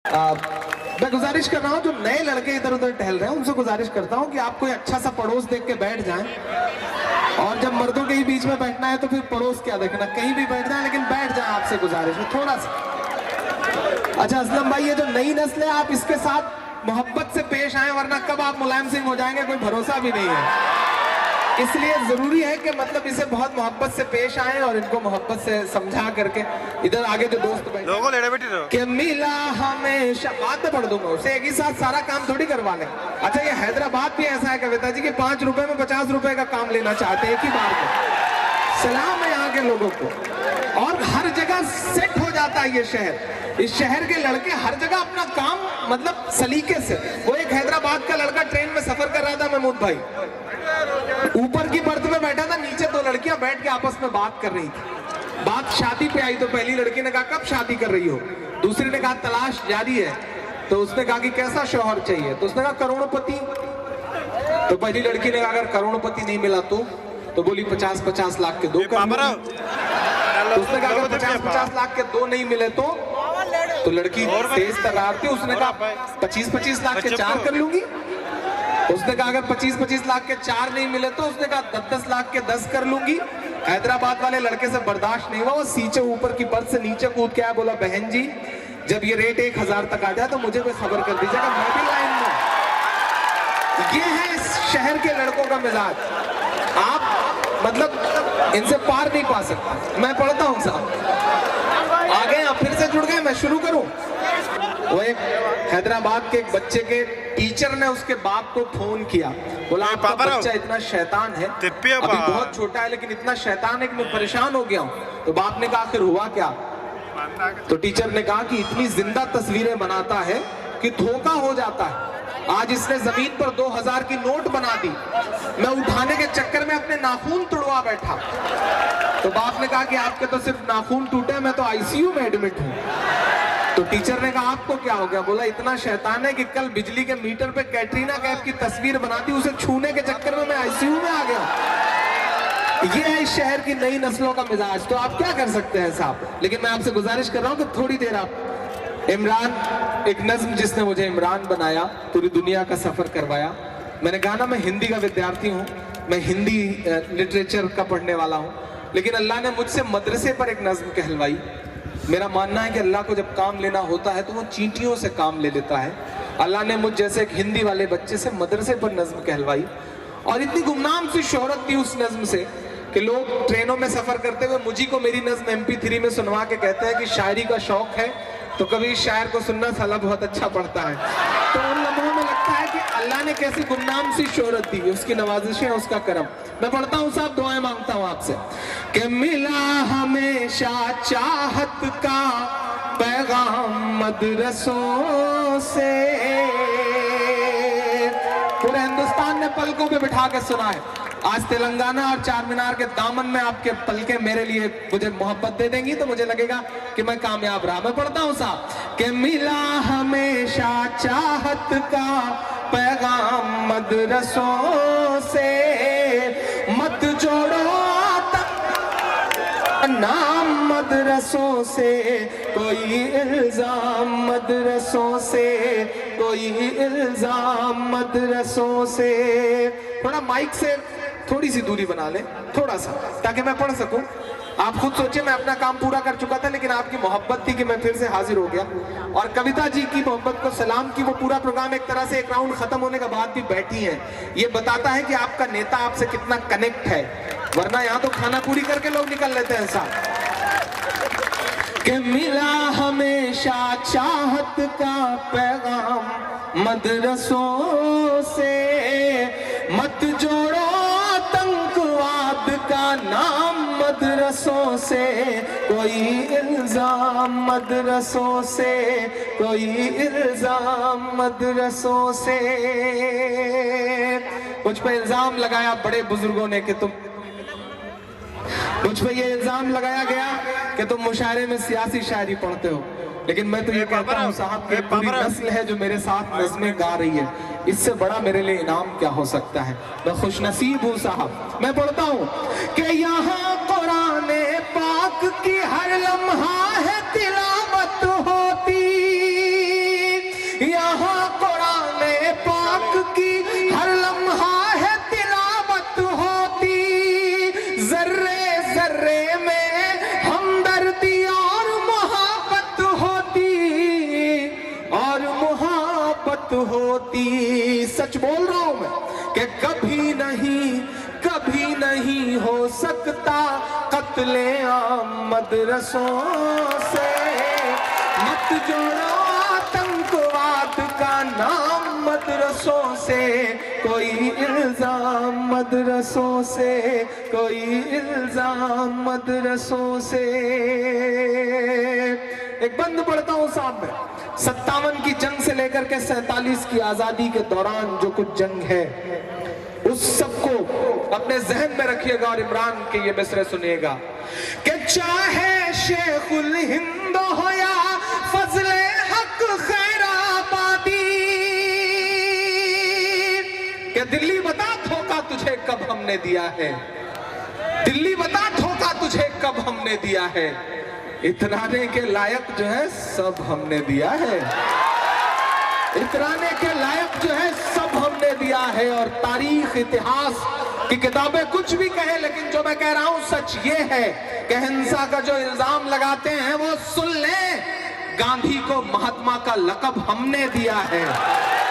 मैं गुजारिश कर रहा हूँ जो नए लड़के इधर उधर टहल रहे हैं उनसे गुजारिश करता हूँ कि आप कोई अच्छा सा पड़ोस देख के बैठ जाएं। और जब मर्दों के ही बीच में बैठना है तो फिर पड़ोस क्या देखना, कहीं भी बैठ जाए लेकिन बैठ जाए। आपसे गुजारिश है थोड़ा सा। अच्छा असलम भाई, ये जो नई नस्ल है आप इसके साथ मोहब्बत से पेश आए, वरना कब आप मुलायम सिंह हो जाएंगे कोई भरोसा भी नहीं है। इसलिए जरूरी है कि मतलब इसे बहुत मोहब्बत से पेश आए और इनको मोहब्बत से समझा करके इधर आगे जो दोस्त बैठे कि मिला हमेशा बात में पढ़ दूंगा उसे, एक ही साथ सारा काम थोड़ी करवा लें। अच्छा ये हैदराबाद भी ऐसा है कविता जी कि 5 रुपए में 50 रुपए का काम लेना चाहते हैं एक ही बार में। सलाम है यहाँ के लोगों को। और हर जगह सेट हो जाता है ये शहर। इस शहर के लड़के हर जगह अपना काम मतलब सलीके से। वो एक हैदराबाद का लड़का ट्रेन में सफर कर रहा था महमूद भाई, ऊपर की बर्थ में बैठा था, नीचे 2 लड़कियां बैठ के आपस में बात कर रही थी। बात शादी पे आई तो पहली लड़की ने कहा कब शादी कर रही हो, दूसरी ने कहा तलाश जारी है। तो उसने कहा कि कैसा शौहर चाहिए, तो उसने कहा करोड़पति। तो पहली लड़की ने कहा अगर करोड़पति नहीं मिला तो बोली 50-50 लाख के 2 कर लूंगी। तो उसने कहा अगर 50-50 लाख के 2 नहीं मिले तो लड़की तेज तर्रार थी, उसने कहा 25-25 लाख के 4 कर लूंगी। उसने कहा अगर 25-25 लाख के 4 नहीं मिले तो उसने कहा 10-10 लाख के 10 कर लूंगी। हैदराबाद वाले लड़के से बर्दाश्त नहीं हुआ, वो सीचे ऊपर की बर्थ से नीचे कूद के आया, बोला बहन जी जब ये रेट 1000 तक आ जाए तो मुझे भी खबर कर दीजिएगा, मैं भी लाइन में। ये है इस शहर के लड़कों का मिजाज, आप मतलब इनसे पार नहीं पा सकते। मैं पढ़ता हूँ साहब, आ गए आप फिर से जुड़ गए, मैं शुरू करूं। वो एक हैदराबाद के एक बच्चे के टीचर ने उसके बाप को फोन किया, बोला आपका बच्चा इतना शैतान है, अभी बहुत छोटा है लेकिन इतना शैतान है कि मैं परेशान हो गया हूँ। तो बाप ने कहा आखिर हुआ क्या? तो टीचर ने कहा कि इतनी जिंदा तस्वीरें बनाता है कि धोखा हो जाता है। आज इसने जमीन पर 2000 की नोट बना दी, मैं उठाने के चक्कर में अपने नाखून तुड़वा बैठा। तो बाप ने कहा कि आपके तो सिर्फ नाखून टूटे, मैं तो आईसीयू में एडमिट हूँ। तो टीचर ने कहा आपको क्या हो गया? बोला इतना शैतान है कि कल बिजली के मीटर पे कैटरीना कैफ की तस्वीर बना दी, उसे छूने के चक्कर में मैं आईसीयू में आ गया। ये है इस शहर की नई नस्लों का मिजाज। तो आप क्या कर सकते हैं साहब, लेकिन मैं आपसे गुजारिश कर रहा हूँ कि थोड़ी देर आप इमरान, एक नज्म जिसने मुझे इमरान बनाया, पूरी दुनिया का सफर करवाया। मैंने कहा ना मैं हिंदी का विद्यार्थी हूँ, मैं हिंदी लिटरेचर का पढ़ने वाला हूँ, लेकिन अल्लाह ने मुझसे मदरसे पर एक नज्म कहलवाई। मेरा मानना है कि अल्लाह को जब काम लेना होता है तो वो चींटियों से काम ले लेता है। अल्लाह ने मुझ जैसे एक हिंदी वाले बच्चे से मदरसे पर नज्म कहलवाई, और इतनी गुमनाम सी शोहरत थी उस नज्म से कि लोग ट्रेनों में सफर करते हुए मुझी को मेरी नज्म MP3 में सुनवा के कहते हैं कि शायरी का शौक है तो कभी इस शायर को सुनना, साला बहुत अच्छा पढ़ता है। तो उन लम्हों में लगता है कि अल्लाह ने कैसी गुमनाम सी शोहरत दी, उसकी नवाजिशें, उसका करम। मैं पढ़ता हूँ साहब, दुआएं मांगता हूँ आपसे कि मिला हमेशा चाहत का पैगाम मदरसों से। पूरे हिंदुस्तान ने पलकों पे बिठा के सुना है। आज तेलंगाना और चार मीनार के दामन में आपके पलके मेरे लिए मुझे मोहब्बत दे देंगी तो मुझे लगेगा कि मैं कामयाब रहा। मैं पढ़ता हूँ साहब कि मिला हमेशा चाहत का पैगाम मदरसों से, मत जोड़ो नाम मदरसों से, कोई इल्जाम मदरसों से, कोई इल्जाम मदरसों से। थोड़ा माइक से थोड़ी सी दूरी बना ले, थोड़ा सा, ताकि मैं पढ़ सकूं। आप खुद सोचिए, मैं अपना काम पूरा कर चुका था लेकिन आपकी मोहब्बत थी कि मैं फिर से हाजिर हो गया। और कविता जी की मोहब्बत को सलाम की वो पूरा प्रोग्राम एक तरह से एक राउंड खत्म होने के बाद भी बैठी हैं। ये बताता है कि आपका नेता आपसे कितना कनेक्ट है, वरना यहाँ तो खाना पूरी करके लोग निकल लेते हैं साहब। कि मिला हमेशा चाहत का पैगाम मदरसों से, मत जोड़ो आतंकवाद का नाम मदरसों से, कोई इल्जाम मदरसों से, कोई इल्जाम मदरसों से। मुझ पे इल्जाम लगाया बड़े बुजुर्गों ने कि तुम, मुझ पे ये इल्जाम लगाया गया कि तुम मुशायरे में सियासी शायरी पढ़ते हो, लेकिन मैं तो ये कहता हूँ साहब कि पूरी नस्ल है जो मेरे साथ नज़्में गा रही है, इससे बड़ा मेरे लिए इनाम क्या हो सकता है। मैं खुशनसीब हूँ साहब। मैं पढ़ता हूँ कि यहाँ कुरान पाक की हर लम्हा है तिलावत होती, जर्रे में हमदर्दी और मोहब्बत होती, सच बोल रहा हूं मैं कि कभी नहीं हो सकता कत्ले आम मदरसों से। मत जोड़ो आतंकवाद का नाम मदरसों से, कोई इल्जाम मदरसों से, कोई इल्जाम मदरसों से। एक बंद पढ़ता हूं साहब मैं। 57 की जंग से लेकर के 47 की आजादी के दौरान जो कुछ जंग है उस सबको अपने जहन में रखिएगा और इमरान के ये मिसरे सुनिएगा कि चाहे शेखुल हिंद हो या फजले हक खैराबादी, कि दिल्ली बता धोखा तुझे कब हमने दिया है, दिल्ली बता धोखा तुझे कब हमने दिया है। इतराने के लायक जो है सब हमने दिया है, इतराने के लायक जो है सब हमने दिया है। और तारीख इतिहास की किताबें कुछ भी कहे, लेकिन जो मैं कह रहा हूं सच ये है कि हिंसा का जो इल्जाम लगाते हैं वो सुन लें, गांधी को महात्मा का लक़ब हमने दिया है,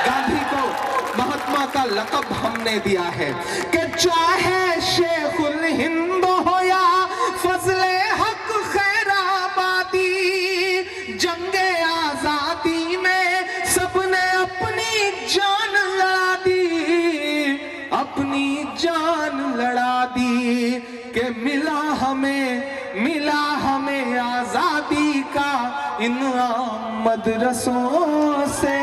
गांधी को महात्मा का लक़ब हमने दिया है। कि चाहे शेखुल हिंद हो या फजले हक खैराबादी, जंगे आजादी में सबने अपनी जान लड़ा दी, अपनी जान लड़ा दी। कि मिला हमें आजादी का इनाम मदरसों से।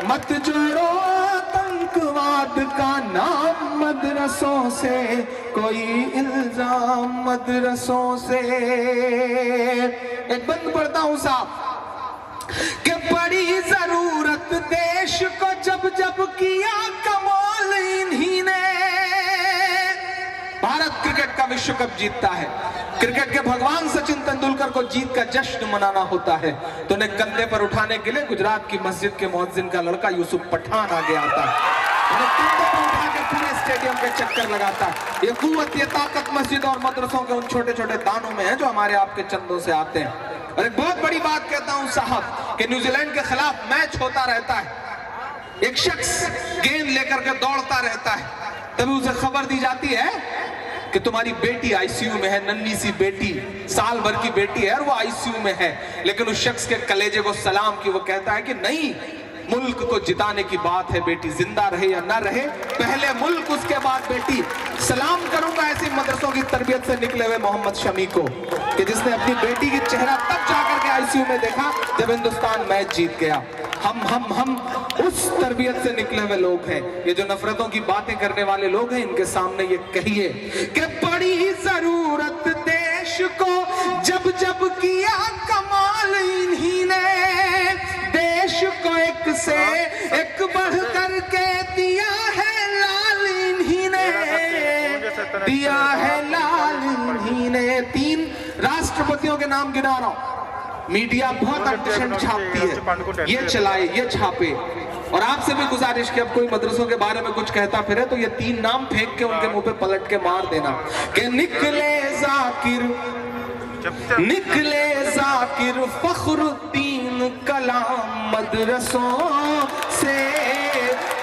मत जोड़ो आतंकवाद का नाम मदरसों से, कोई इल्जाम मदरसों से। एक बंद पढ़ता हूं साहब कि बड़ी जरूरत देश को जब जब किया कमाल इन्हीं ने। भारत क्रिकेट का विश्व कप जीतता है, क्रिकेट के भगवान सचिन तेंदुलकर को जीत का जश्न मनाना होता है, तो उन्हें कंधे पर उठाने के लिए गुजरात की मस्जिद के मुअज्जिन का लड़का यूसुफ पठान आगे आता है, उन्हें कंधे पर उठा के पूरे स्टेडियम के चक्कर लगाता है। ये कुव्वत, ये ताकत मस्जिद और मदरसों के उन छोटे छोटे दानों में है जो हमारे आपके चंदों से आते हैं। और एक बहुत बड़ी बात कहता हूं साहब कि न्यूजीलैंड के खिलाफ मैच होता रहता है, एक शख्स गेंद लेकर के दौड़ता रहता है, तभी उसे खबर दी जाती है कि तुम्हारी बेटी आईसीयू में है, नन्ही सी बेटी, साल भर की बेटी है और वो आईसीयू में है। लेकिन उस शख्स के कलेजे को सलाम की, वो कहता है कि नहीं, मुल्क को जिताने की बात है, बेटी जिंदा रहे या ना रहे, पहले मुल्क उसके बाद बेटी। सलाम करूंगा ऐसी मदरसों की तरबियत से निकले हुए मोहम्मद शमी को कि जिसने अपनी बेटी की चेहरा तब जाकर के आईसीयू में देखा जब हिंदुस्तान मैच जीत गया। हम उस तरबियत से निकले हुए लोग हैं। ये जो नफरतों की बातें करने वाले लोग हैं, इनके सामने ये कहिए कि बड़ी जरूरत देश को जब जब किया कमाल इन्हीं ने, देश को एक से एक बढ़ करके दिया है लाल इन्हीं ने, दिया है लाल इन्हीं ने। 3 राष्ट्रपतियों के नाम गिना रहा हूं। मीडिया बहुत अंतशंत छापती है, ये चलाए, ये छापे। और आपसे भी गुजारिश कि अब कोई मदरसों के बारे में कुछ कहता फिरे तो ये 3 नाम फेंक के उनके मुंह पे पलट के मार देना कि निकले जाकिर फखरुद्दीन कलाम मदरसों से।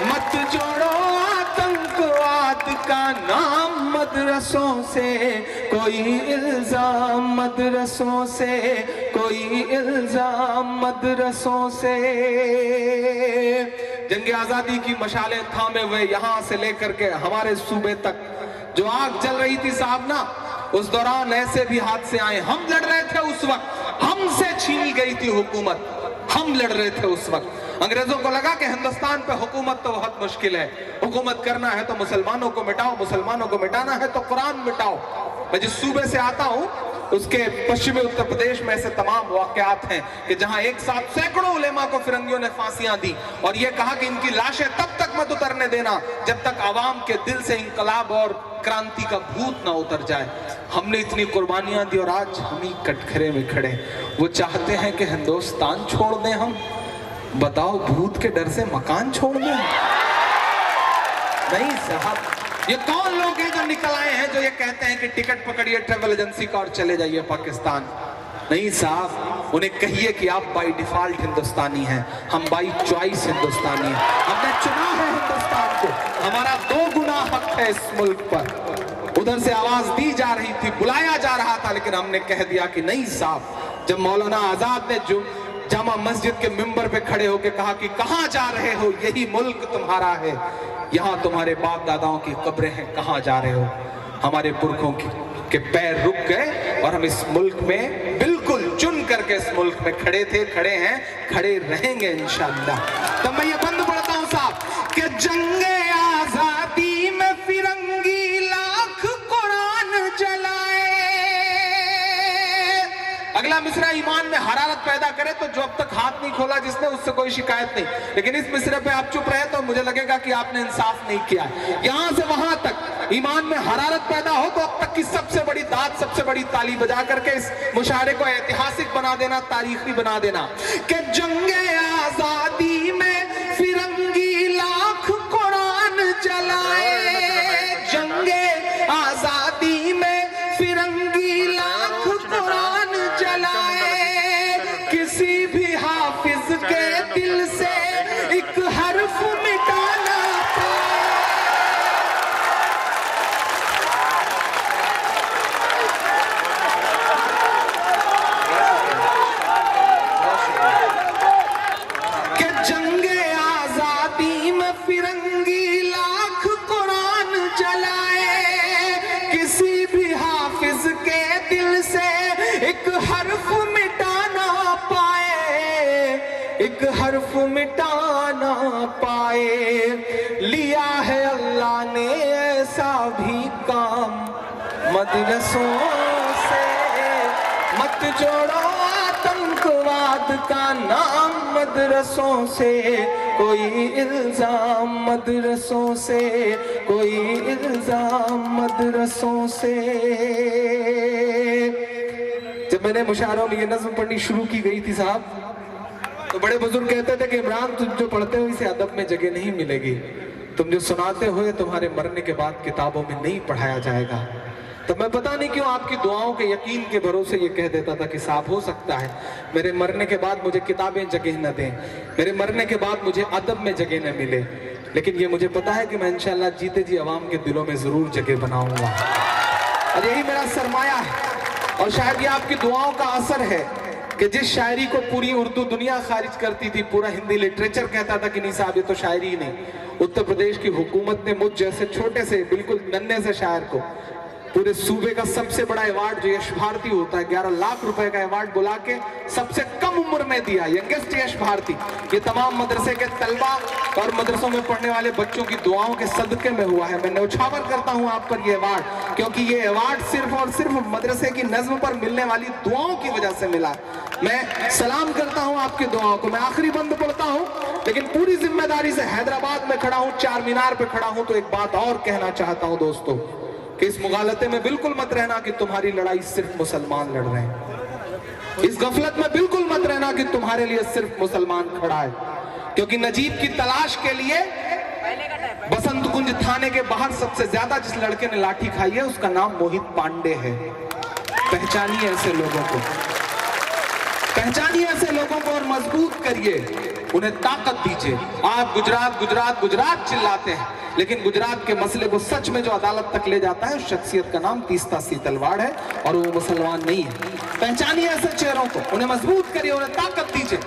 मत जोड़ो आतंकवाद का नाम मदरसों से, कोई इल्जाम मदरसों से, कोई इल्जाम मदरसों से। जंग आजादी की मशालें थामे हुए यहां से लेकर के हमारे सूबे तक जो आग जल रही थी साहब ना, उस दौरान ऐसे भी हादसे आए। हम लड़ रहे थे उस वक्त, हमसे छीनी गई थी हुकूमत, हम लड़ रहे थे उस वक्त। अंग्रेजों को लगा कि हिंदुस्तान पे हुकूमत तो बहुत मुश्किल है, हुकूमत करना है तो मुसलमानों को मिटाओ, मुसलमानों को मिटाना है तो कुरान मिटाओ। मैं जिस सूबे से आता हूं उसके पश्चिमी उत्तर प्रदेश में ऐसे तमाम वाकयात हैं कि जहां एक साथ सैकड़ों उलेमा को फिरंगियों ने फांसियां दी और यह कहा कि इनकी लाशें तब तक मत उतरने देना जब तक आवाम के दिल से इंकलाब और क्रांति का भूत ना उतर जाए। हमने इतनी कुर्बानियां दी और आज हम ही कटघरे में खड़े। वो चाहते हैं कि हिंदुस्तान छोड़ दें हम, बताओ भूत के डर से मकान छोड़ दें? नहीं साहब, ये कौन लोग हैं जो निकल आए हैं जो ये कहते हैं कि टिकट पकड़िए ट्रेवल एजेंसी का और चले जाइए पाकिस्तान? नहीं साहब, उन्हें कहिए कि आप बाई डिफॉल्ट हिंदुस्तानी हैं, हम बाई चॉइस हिंदुस्तानी हैं। हमने चुना है हिंदुस्तान को, हमारा 2 गुना हक है इस मुल्क पर। उधर से आवाज दी जा रही थी, बुलाया जा रहा था, लेकिन हमने कह दिया कि नहीं साहब। जब मौलाना आजाद ने जो जामा मस्जिद के मिंबर पे खड़े होकर कहा कि कहां जा रहे हो, यही मुल्क तुम्हारा है, यहाँ तुम्हारे बाप दादाओं की कब्रें हैं, कहां जा रहे हो? हमारे पुरखों के पैर रुक गए और हम इस मुल्क में बिल्कुल चुन करके इस मुल्क में खड़े थे, खड़े हैं, खड़े रहेंगे इंशाअल्लाह। तो मैं ये बंद पढ़ता हूं साहब कि जंगे आजादी में फिरंगी लाख कुरान जलाए। अगला मिसरा ईमान में हरारत पैदा करे तो जो अब तक हाथ नहीं खोला जिसने, उससे कोई शिकायत नहीं, लेकिन इस मिसरे पे आप चुप रहे तो मुझे लगेगा कि आपने इंसाफ नहीं किया। यहां से वहां तक ईमान में हरारत पैदा हो तो अब तक की सबसे बड़ी दाद, सबसे बड़ी ताली बजा करके इस मुशायरे को ऐतिहासिक बना देना, तारीखी बना देना कि जंगे आजादी में फिरंगी लाख कुरान जलाए। जंगे आजादी में फिरंगी लाख कुरान जलाए। किसी भी हाफिज के दिल से एक हर्फ मिटाना कि जंगे आजादी में फिरंगी लाख कुरान जलाए। किसी भी हाफिज के दिल से एक हर्फ मिटाना पाए, एक हर्फ मिटाना पाए। लिया है अल्लाह ने ऐसा भी काम, मदरसों से मत जोड़ो आतंकवाद का नाम। मदरसों से कोई इल्जाम, मदरसों से कोई इल्जाम, मदरसों से। जब मैंने मुशायरों में ये नज़्म पढ़नी शुरू की गई थी साहब, तो बड़े बुजुर्ग कहते थे कि इमरान तुम जो पढ़ते हो इसे अदब में जगह नहीं मिलेगी, तुम जो सुनाते हो तुम्हारे मरने के बाद किताबों में नहीं पढ़ाया जाएगा। तो मैं पता नहीं क्यों आपकी दुआओं के यकीन के भरोसे ये कह देता था कि साहब हो सकता है मेरे मरने के बाद मुझे किताबें जगह न दें, मेरे मरने के बाद मुझे अदब में जगह न मिले, लेकिन ये मुझे पता है कि मैं इंशाअल्लाह जीते जी अवाम के दिलों में जरूर जगह बनाऊंगा और यही मेरा सरमाया है। और शायद ये आपकी दुआओं का असर है कि जिस शायरी को पूरी उर्दू दुनिया खारिज करती थी, पूरा हिंदी लिटरेचर कहता था कि नहीं साहब ये तो शायरी ही नहीं, उत्तर प्रदेश की हुकूमत ने मुझ जैसे छोटे से बिल्कुल नन्हे से शायर को पूरे सूबे का सबसे बड़ा अवार्ड जो यश भारती होता है, 11 लाख रुपए का अवार्ड बुला के सबसे कम उम्र में दिया, यंगेस्ट यश भारती। ये तमाम मदरसे के तलबा और मदरसों में पढ़ने वाले बच्चों की दुआओं के सदके में हुआ है। मैं न्यौछावर करता हूं आप पर ये अवार्ड, क्योंकि ये अवार्ड सिर्फ और सिर्फ मदरसे की नज्म पर मिलने वाली दुआओं की वजह से मिला। मैं सलाम करता हूं आपकी दुआओं को। मैं आखिरी बंद पढ़ता हूं, लेकिन पूरी जिम्मेदारी से हैदराबाद में खड़ा हूं, चार मीनार पे खड़ा हूं, तो एक बात और कहना चाहता हूं दोस्तों कि इस मुगालते में बिल्कुल मत रहना कि तुम्हारी लड़ाई सिर्फ मुसलमान लड़ रहे हैं। इस गफलत में बिल्कुल मत रहना कि तुम्हारे लिए सिर्फ मुसलमान खड़ा है, क्योंकि नजीब की तलाश के लिए बसंत कुंज थाने के बाहर सबसे ज्यादा जिस लड़के ने लाठी खाई है उसका नाम मोहित पांडे है। पहचानिए ऐसे लोगों को, पहचानिए ऐसे लोगों को और मजबूत करिए, उन्हें ताकत दीजिए। आप गुजरात गुजरात गुजरात चिल्लाते हैं, लेकिन गुजरात के मसले को सच में जो अदालत तक ले जाता है उस शख्सियत का नाम तीस्ता सीतलवाड़ है और वो मुसलमान नहीं है। पहचानिए ऐसे चेहरों को, उन्हें मजबूत करिए, उन्हें ताकत दीजिए।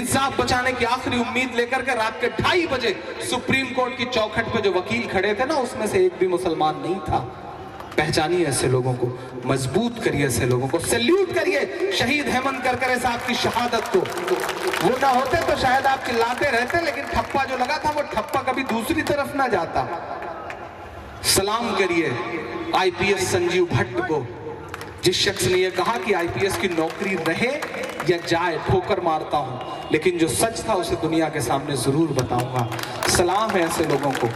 इंसाफ बचाने की आखिरी उम्मीद लेकर के रात के 2:30 बजे सुप्रीम कोर्ट की चौखट पे जो वकील खड़े थे ना, उसमें से एक भी मुसलमान नहीं था। पहचानिए ऐसे लोगों को, मजबूत करिए ऐसे लोगों को, सैल्यूट करिए शहीद हेमंत करकरे साहब की शहादत को। वो ना होते तो शायद आप चिल्लाते रहते, लेकिन ठप्पा जो लगा था वो ठप्पा कभी दूसरी तरफ ना जाता। सलाम करिए आईपीएस संजीव भट्ट को, जिस शख्स ने यह कहा कि आईपीएस की नौकरी रहे या जाए ठोकर मारता हूं, लेकिन जो सच था उसे दुनिया के सामने जरूर बताऊंगा। सलाम है ऐसे लोगों को।